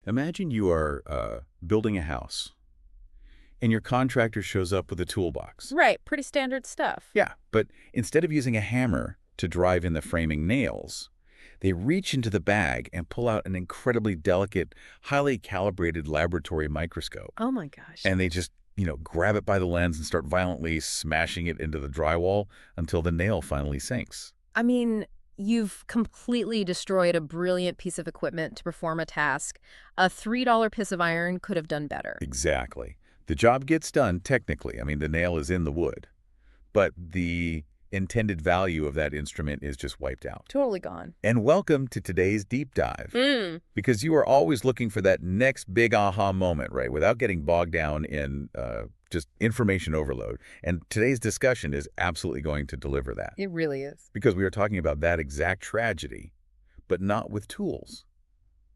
Imagine you are building a house, and your contractor shows up with a toolbox. Right, pretty standard stuff. Yeah, but instead of using a hammer to drive in the framing nails, they reach into the bag and pull out an incredibly delicate, highly calibrated laboratory microscope. Oh my gosh. And they just, grab it by the lens and start violently smashing it into the drywall until the nail finally sinks. I mean, you've completely destroyed a brilliant piece of equipment to perform a task. A $3 piece of iron could have done better. Exactly. The job gets done technically. I mean, the nail is in the wood, but the intended value of that instrument is just wiped out. Totally gone. And welcome to today's deep dive, because you are always looking for that next big aha moment, right, without getting bogged down in just information overload. And today's discussion is absolutely going to deliver that, It really is. because we are talking about that exact tragedy, but not with tools,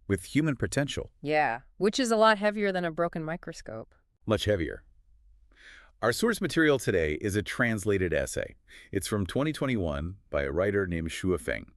with human potential. Yeah, which is a lot heavier than a broken microscope. Much heavier. Our source material today is a translated essay. It's from 2021 by a writer named Feng,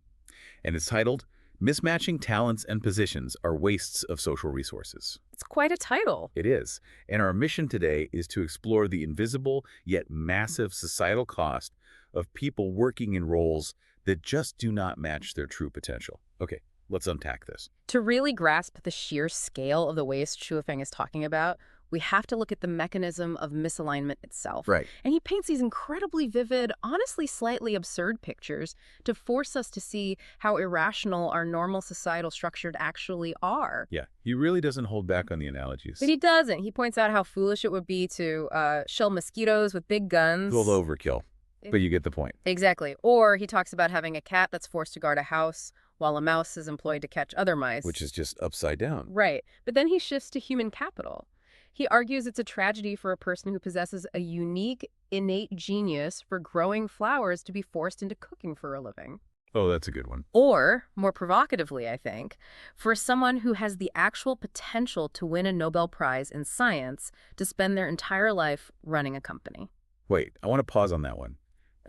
and it's titled, "Mismatching Talents and Positions Are Wastes of Social Resources." It's quite a title. It is, and our mission today is to explore the invisible yet massive societal cost of people working in roles that just do not match their true potential. Okay, let's unpack this. To really grasp the sheer scale of the waste Feng is talking about, we have to look at the mechanism of misalignment itself. Right. And he paints these incredibly vivid, honestly slightly absurd pictures to force us to see how irrational our normal societal structures actually are. Yeah, he really doesn't hold back on the analogies. But he doesn't. He points out how foolish it would be to shell mosquitoes with big guns. A little overkill, but you get the point. Exactly. Or he talks about having a cat that's forced to guard a house while a mouse is employed to catch other mice. Which is just upside down. Right. But then he shifts to human capital. He argues it's a tragedy for a person who possesses a unique, innate genius for growing flowers to be forced into cooking for a living. Oh, that's a good one. Or, more provocatively, I think, for someone who has the actual potential to win a Nobel Prize in science to spend their entire life running a company. Wait, I want to pause on that one.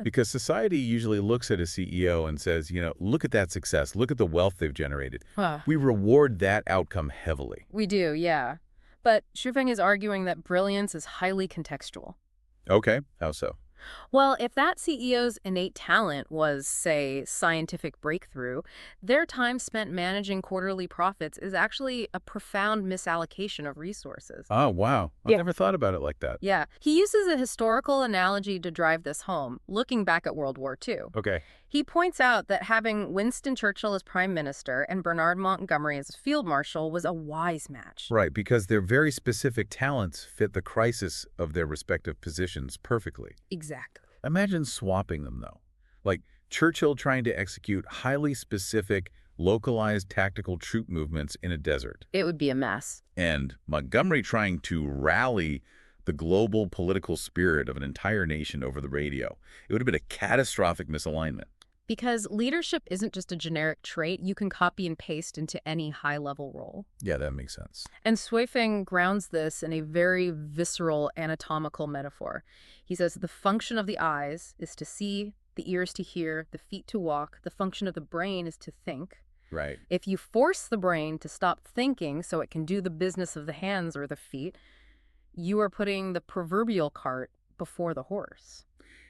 Because society usually looks at a CEO and says, look at that success, look at the wealth they've generated. We reward that outcome heavily. We do, yeah. But Feng is arguing that brilliance is highly contextual. Okay, how so? Well, if that CEO's innate talent was, say, scientific breakthrough, their time spent managing quarterly profits is actually a profound misallocation of resources. Oh, wow. I never thought about it like that. Yeah. He uses a historical analogy to drive this home, looking back at World War II. Okay. He points out that having Winston Churchill as prime minister and Bernard Montgomery as field marshal was a wise match. Right, because their very specific talents fit the crisis of their respective positions perfectly. Exactly. Imagine swapping them, though. Like Churchill trying to execute highly specific, localized tactical troop movements in a desert. It would be a mess. And Montgomery trying to rally the global political spirit of an entire nation over the radio. It would have been a catastrophic misalignment. Because leadership isn't just a generic trait you can copy and paste into any high-level role. Yeah, that makes sense. And Feng grounds this in a very visceral anatomical metaphor. He says the function of the eyes is to see, the ears to hear, the feet to walk. The function of the brain is to think. Right. If you force the brain to stop thinking so it can do the business of the hands or the feet, you are putting the proverbial cart before the horse.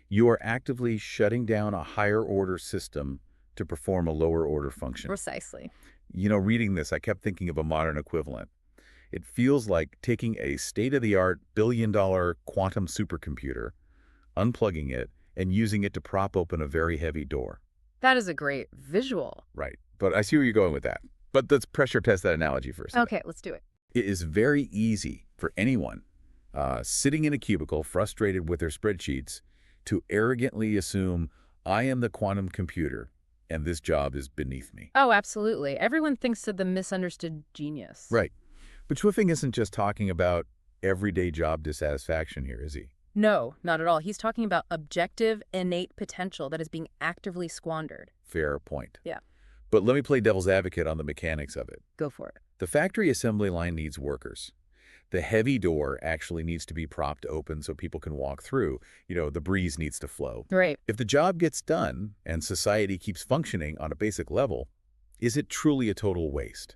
You are actively shutting down a higher order system to perform a lower order function. Precisely. Reading this, I kept thinking of a modern equivalent. It feels like taking a state-of-the-art billion-dollar quantum supercomputer, unplugging it, and using it to prop open a very heavy door. That is a great visual. Right. But I see where you're going with that. But let's pressure test that analogy for a second. Okay, let's do it. It is very easy for anyone sitting in a cubicle, frustrated with their spreadsheets, to arrogantly assume, I am the quantum computer, and this job is beneath me. Oh, absolutely. Everyone thinks of the misunderstood genius. Right. But Feng isn't just talking about everyday job dissatisfaction here, is he? No, not at all. He's talking about objective, innate potential that is being actively squandered. Fair point. Yeah. But let me play devil's advocate on the mechanics of it. Go for it. The factory assembly line needs workers. The heavy door actually needs to be propped open so people can walk through. The breeze needs to flow. Right. If the job gets done and society keeps functioning on a basic level, is it truly a total waste?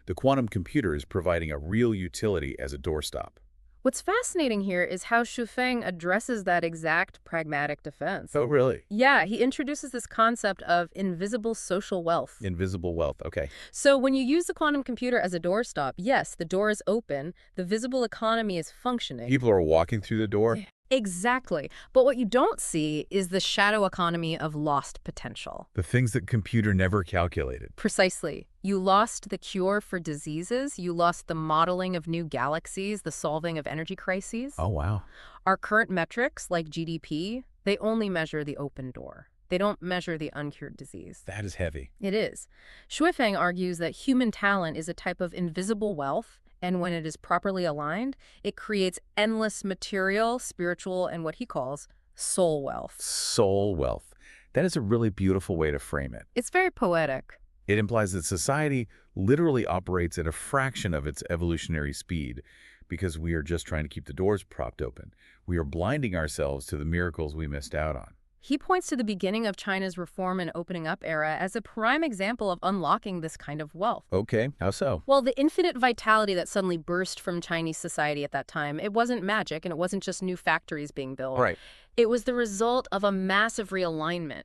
The quantum computer is providing a real utility as a doorstop. What's fascinating here is how Shufeng addresses that exact pragmatic defense. Oh, really? Yeah, he introduces this concept of invisible social wealth. Invisible wealth. Okay. So when you use the quantum computer as a doorstop, yes, the door is open, the visible economy is functioning. People are walking through the door? Yeah. Exactly. But what you don't see is the shadow economy of lost potential. The things that computer never calculated. Precisely. You lost the cure for diseases, you lost the modeling of new galaxies, the solving of energy crises. Oh, wow. Our current metrics, like GDP, they only measure the open door. They don't measure the uncured disease. That is heavy. It is. Shuifeng argues that human talent is a type of invisible wealth, and when it is properly aligned, it creates endless material, spiritual, and what he calls soul wealth. Soul wealth. That is a really beautiful way to frame it. It's very poetic. It implies that society literally operates at a fraction of its evolutionary speed because we are just trying to keep the doors propped open. We are blinding ourselves to the miracles we missed out on. He points to the beginning of China's reform and opening up era as a prime example of unlocking this kind of wealth. Okay, how so? Well, the infinite vitality that suddenly burst from Chinese society at that time, it wasn't magic and it wasn't just new factories being built. Right. It was the result of a massive realignment,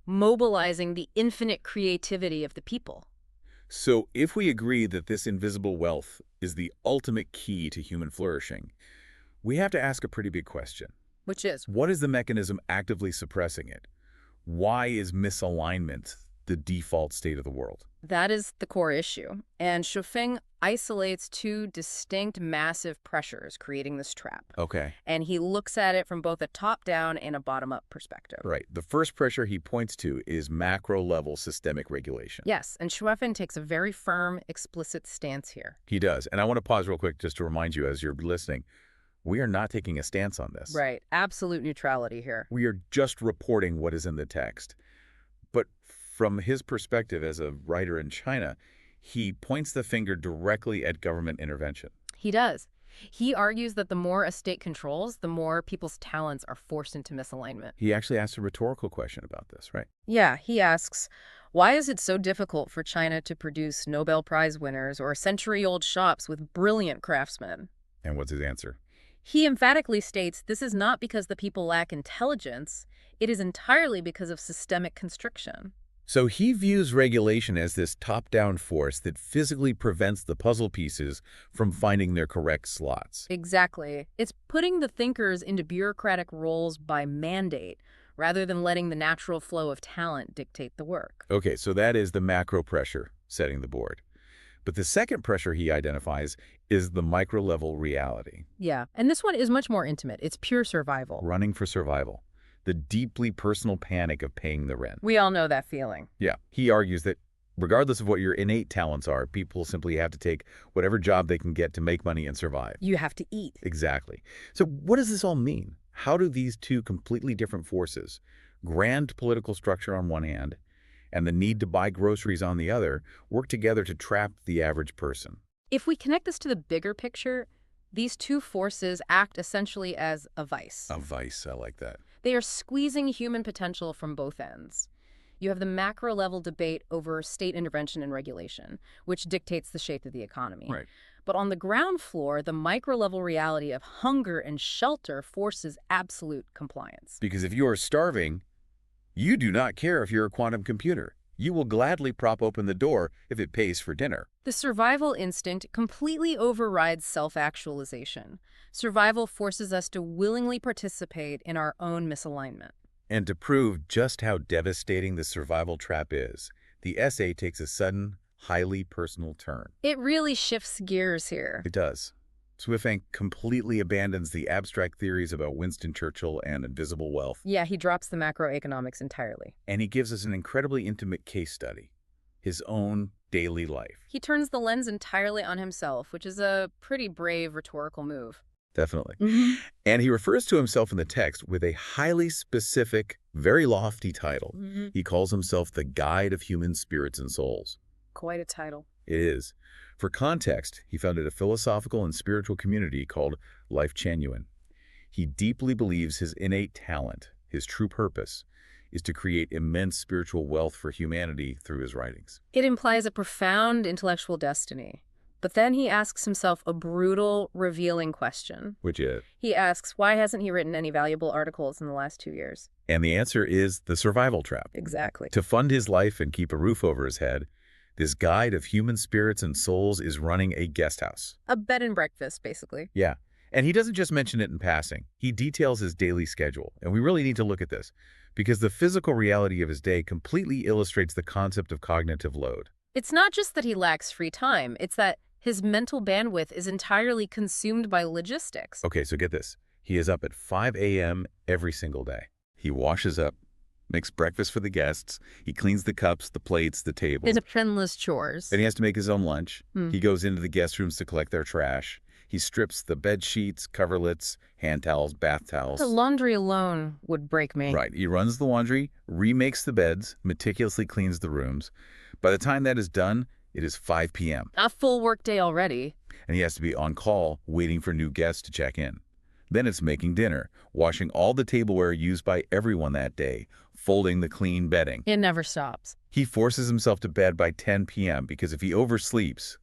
mobilizing the infinite creativity of the people. So if we agree that this invisible wealth is the ultimate key to human flourishing, we have to ask a pretty big question. Which is, What is the mechanism actively suppressing it? Why is misalignment the default state of the world? that is the core issue. And Shufeng isolates two distinct massive pressures creating this trap. Okay. And he looks at it from both a top-down and a bottom-up perspective. Right. The first pressure he points to is macro-level systemic regulation. Yes, and Schweffen takes a very firm, explicit stance here. He does. And I want to pause real quick just to remind you as you're listening, we are not taking a stance on this. Right, absolute neutrality here. We are just reporting what is in the text. But from his perspective as a writer in China, he points the finger directly at government intervention. He does. He argues that the more a state controls, the more people's talents are forced into misalignment. He actually asked a rhetorical question about this, right? Yeah, he asks, why is it so difficult for China to produce Nobel Prize winners or century-old shops with brilliant craftsmen? And what's his answer? He emphatically states this is not because the people lack intelligence, it is entirely because of systemic constriction. So he views regulation as this top-down force that physically prevents the puzzle pieces from finding their correct slots. Exactly. It's putting the thinkers into bureaucratic roles by mandate, rather than letting the natural flow of talent dictate the work. Okay, so that is the macro pressure setting the board. But the second pressure he identifies is the micro-level reality. Yeah, and this one is much more intimate. It's pure survival. Running for survival. The deeply personal panic of paying the rent. We all know that feeling. Yeah, he argues that regardless of what your innate talents are, people simply have to take whatever job they can get to make money and survive. You have to eat. Exactly. So what does this all mean? How do these two completely different forces, grand political structure on one hand and the need to buy groceries on the other, work together to trap the average person? If we connect this to the bigger picture, these two forces act essentially as a vice. A vice, I like that. They are squeezing human potential from both ends. You have the macro-level debate over state intervention and regulation, which dictates the shape of the economy. Right. But on the ground floor, the micro-level reality of hunger and shelter forces absolute compliance. Because if you are starving, you do not care if you're a quantum computer. You will gladly prop open the door if it pays for dinner. The survival instinct completely overrides self-actualization. Survival forces us to willingly participate in our own misalignment. And to prove just how devastating the survival trap is, the essay takes a sudden, highly personal turn. It really shifts gears here. It does. Swifang completely abandons the abstract theories about Winston Churchill and invisible wealth. Yeah, he drops the macroeconomics entirely. And he gives us an incredibly intimate case study, his own daily life. He turns the lens entirely on himself, which is a pretty brave rhetorical move. Definitely. And he refers to himself in the text with a highly specific, very lofty title. He calls himself the Guide of Human Spirits and Souls. Quite a title. It is. For context, he founded a philosophical and spiritual community called Lifechanyuan. He deeply believes his innate talent, his true purpose, is to create immense spiritual wealth for humanity through his writings. It implies a profound intellectual destiny. But then he asks himself a brutal, revealing question. Which is? He asks, why hasn't he written any valuable articles in the last 2 years? And the answer is the survival trap. Exactly. To fund his life and keep a roof over his head, this guide of human spirits and souls is running a guest house. A bed and breakfast, basically. Yeah. And he doesn't just mention it in passing. He details his daily schedule. And we really need to look at this because the physical reality of his day completely illustrates the concept of cognitive load. It's not just that he lacks free time. It's that his mental bandwidth is entirely consumed by logistics. Okay, so get this. He is up at 5 a.m. every single day. He washes up, makes breakfast for the guests. He cleans the cups, the plates, the tables. It's endless chores. Then he has to make his own lunch. He goes into the guest rooms to collect their trash. He strips the bed sheets, coverlets, hand towels, bath towels. The laundry alone would break me. Right. He runs the laundry, remakes the beds, meticulously cleans the rooms. By the time that is done, it is 5 p.m. A full workday already. And he has to be on call, waiting for new guests to check in. Then it's making dinner, washing all the tableware used by everyone that day, folding the clean bedding. It never stops. He forces himself to bed by 10 p.m. because if he oversleeps,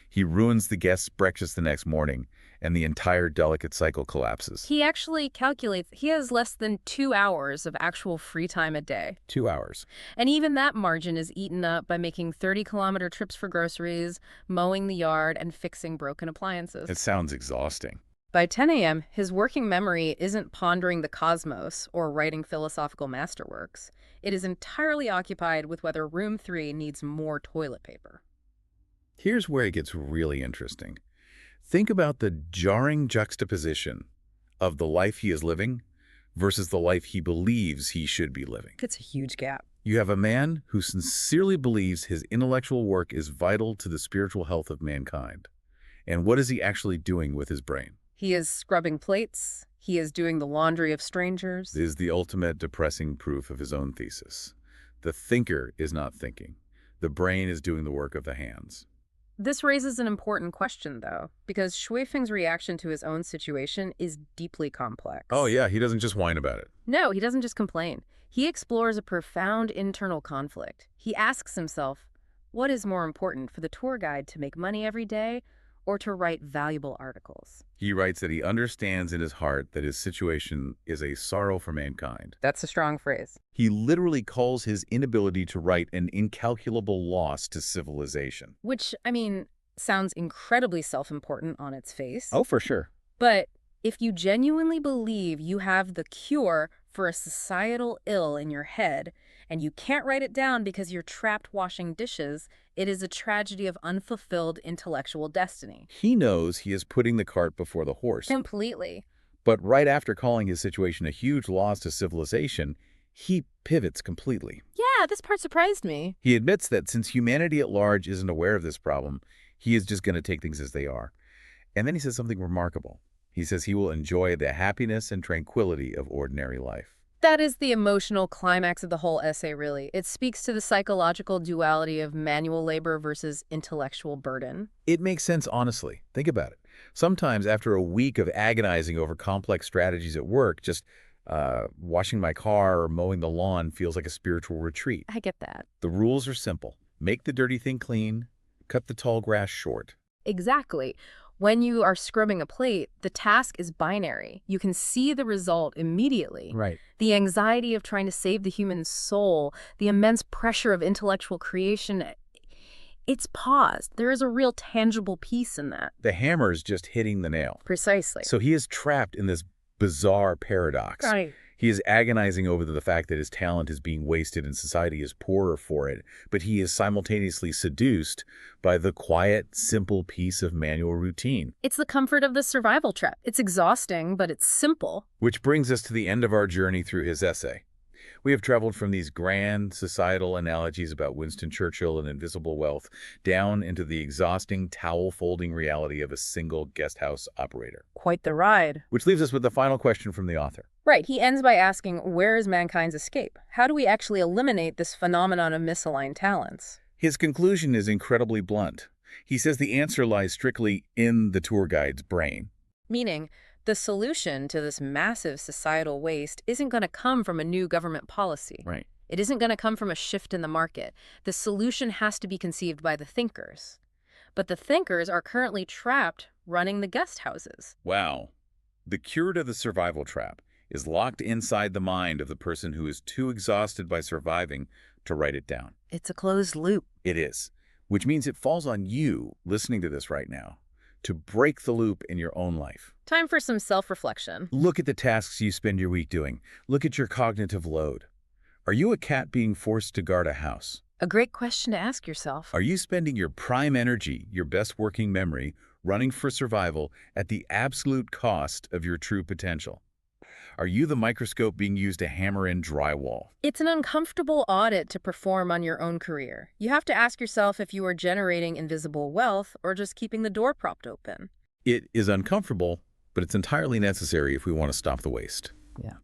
he ruins the guest's breakfast the next morning, and the entire delicate cycle collapses. He actually calculates he has less than 2 hours of actual free time a day. 2 hours. And even that margin is eaten up by making 30-kilometer trips for groceries, mowing the yard, and fixing broken appliances. It sounds exhausting. By 10 a.m., his working memory isn't pondering the cosmos or writing philosophical masterworks. It is entirely occupied with whether room 3 needs more toilet paper. Here's where it gets really interesting. Think about the jarring juxtaposition of the life he is living versus the life he believes he should be living. It's a huge gap. You have a man who sincerely believes his intellectual work is vital to the spiritual health of mankind. And what is he actually doing with his brain? He is scrubbing plates. He is doing the laundry of strangers. This is the ultimate depressing proof of his own thesis. The thinker is not thinking. The brain is doing the work of the hands. This raises an important question, though, because Shui Feng's reaction to his own situation is deeply complex. Oh, yeah, he doesn't just whine about it. No, he doesn't just complain. He explores a profound internal conflict. He asks himself, what is more important for the tour guide to make money every day or to write valuable articles? He writes that he understands in his heart that his situation is a sorrow for mankind. That's a strong phrase. He literally calls his inability to write an incalculable loss to civilization. Which, I mean, sounds incredibly self-important on its face. Oh, for sure. But if you genuinely believe you have the cure for a societal ill in your head, and you can't write it down because you're trapped washing dishes, it is a tragedy of unfulfilled intellectual destiny. He knows he is putting the cart before the horse. Completely. But right after calling his situation a huge loss to civilization, he pivots completely. Yeah, this part surprised me. He admits that since humanity at large isn't aware of this problem, he is just going to take things as they are. And then he says something remarkable. He says he will enjoy the happiness and tranquility of ordinary life. That is the emotional climax of the whole essay, really. It speaks to the psychological duality of manual labor versus intellectual burden. It makes sense, honestly. Think about it. Sometimes after a week of agonizing over complex strategies at work, just washing my car or mowing the lawn feels like a spiritual retreat. I get that. The rules are simple. Make the dirty thing clean, cut the tall grass short. Exactly. When you are scrubbing a plate, the task is binary. You can see the result immediately. Right. The anxiety of trying to save the human soul, the immense pressure of intellectual creation, it's paused. There is a real tangible piece in that. The hammer is just hitting the nail. Precisely. So he is trapped in this bizarre paradox. Right. He is agonizing over the fact that his talent is being wasted and society is poorer for it, but he is simultaneously seduced by the quiet, simple piece of manual routine. It's the comfort of the survival trap. It's exhausting, but it's simple. Which brings us to the end of our journey through his essay. We have traveled from these grand societal analogies about Winston Churchill and invisible wealth down into the exhausting towel-folding reality of a single guest house operator. Quite the ride. Which leaves us with the final question from the author. Right. He ends by asking, where is mankind's escape? How do we actually eliminate this phenomenon of misaligned talents? His conclusion is incredibly blunt. He says the answer lies strictly in the tour guide's brain. Meaning, The solution to this massive societal waste isn't going to come from a new government policy. Right. It isn't going to come from a shift in the market. The solution has to be conceived by the thinkers. But the thinkers are currently trapped running the guest houses. Wow. The cure to the survival trap is locked inside the mind of the person who is too exhausted by surviving to write it down. It's a closed loop. It is, which means it falls on you, listening to this right now, to break the loop in your own life. Time for some self-reflection. Look at the tasks you spend your week doing. Look at your cognitive load. Are you a cat being forced to guard a house? A great question to ask yourself. Are you spending your prime energy, your best working memory, running for survival at the absolute cost of your true potential? Are you the microscope being used to hammer in drywall? It's an uncomfortable audit to perform on your own career. You have to ask yourself if you are generating invisible wealth or just keeping the door propped open. It is uncomfortable, but it's entirely necessary if we want to stop the waste. Yeah.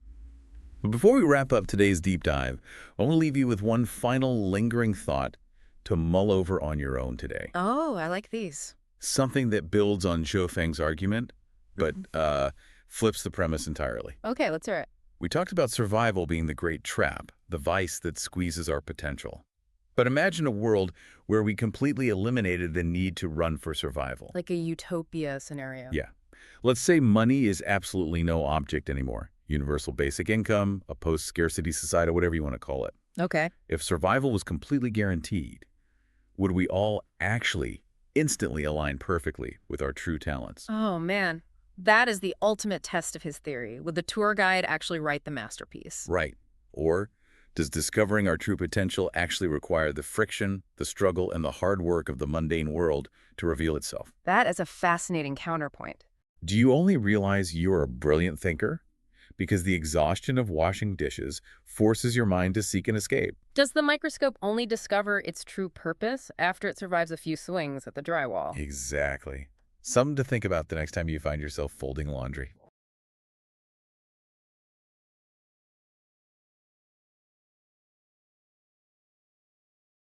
But before we wrap up today's deep dive, I want to leave you with one final lingering thought to mull over on your own today. Oh, I like these. Something that builds on Zhou Feng's argument, but flips the premise entirely. Okay, let's hear it. We talked about survival being the great trap, the vice that squeezes our potential. But imagine a world where we completely eliminated the need to run for survival. Like a utopia scenario. Yeah. Let's say money is absolutely no object anymore. Universal basic income, a post-scarcity society, whatever you want to call it. Okay. If survival was completely guaranteed, would we all actually instantly align perfectly with our true talents? Oh, man. That is the ultimate test of his theory. Would the tour guide actually write the masterpiece? Right. Or does discovering our true potential actually require the friction, the struggle, and the hard work of the mundane world to reveal itself? That is a fascinating counterpoint. Do you only realize you're a brilliant thinker because the exhaustion of washing dishes forces your mind to seek an escape? Does the microscope only discover its true purpose after it survives a few swings at the drywall? Exactly. Something to think about the next time you find yourself folding laundry.